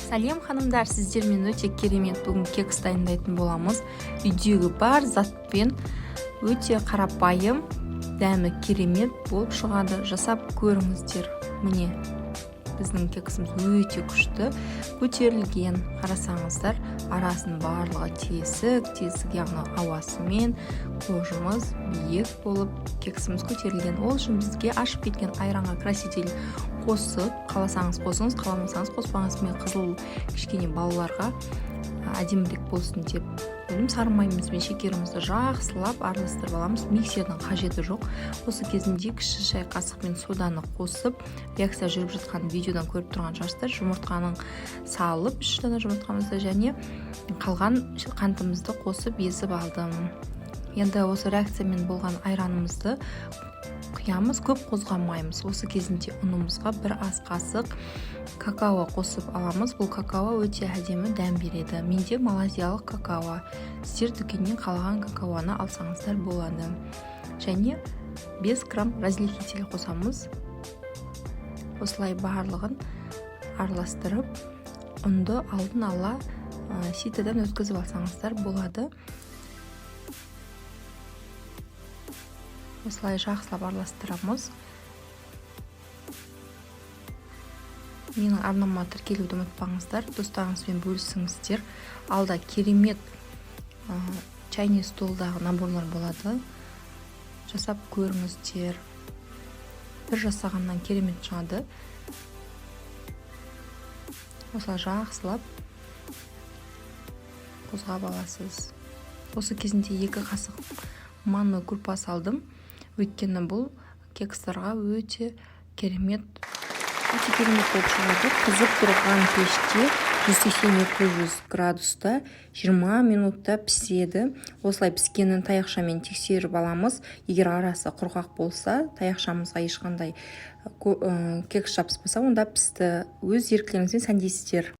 Сәлем ханымдар, сіздермен өте керемет бүгін кекс дайындайтын боламыз. Үйдегі бар затпен өте қарапайым, дәмі керемет болып шығады. Жасап көріңіздер. Міне, біздің кексіміз өте күшті, көтерілген. Қарасаңыздар, арасын барлығы тесік, яғни ауасымен қожымыз биік болып кексіміз көтерілген. Ол үшін бізге ашып кеткен айранға краситель қосып, қаласаңыз қосыңыз, қаламасаңыз қоспаңыз. Мен қызыл кішкене балаларға әдемірек болсын деп сары майымыз бен шекерімізді жақсылап араластырып аламыз. Миксердің қажеті жоқ. Осы кезінде кіші шай қасықпен соданы қосып, реакция жүріп жатқан видеодан көріп тұрған шығарсыздар. Жұмыртқаның салып, 3 дана жұмыртқамызды және қалған қантымызды қосып езіп алдым. Енді осы реакциямен болған айранымызды құямыз, көп қозғамаймыз. Осы кезінде ұнымызға бір ас қасық какао қосып аламыз. Бұл какао өте әдемі дәм береді. Менде малазиялық какао. Сіздер дүкеннен қалаған какаоны алсаңыздар болады. Және 5 грамм разрыхитель қосамыз. Осылай барлығын араластырып, ұнды алдын ала ситадан өткізіп алсаңыздар болады. Осылай жақсылап араластырамыз. Менің арнама тіркелуді ұмытпаңыздар, достарыңызбен бөлісіңіздер. Алда керемет чайный столдағы наборлар болады. Жасап көріңіздер. Бір жасағаннан керемет шығады. Осылай жақсылап қозғап аласыз. Осы кезінде 2 қасық манной күрпа салдым. Өйткені бұл кекстарға өте керемет болып шығады. Қызып тұрған пеште 180-200 градуста 20 минутта піседі. Осылай піскенін таяқшамен тексеріп аламыз. Егер арасы құрғақ болса, таяқшамызға ешқандай кекс жабыспаса, онда пісті. Өз еркілеріңізбен сәндейсіздер.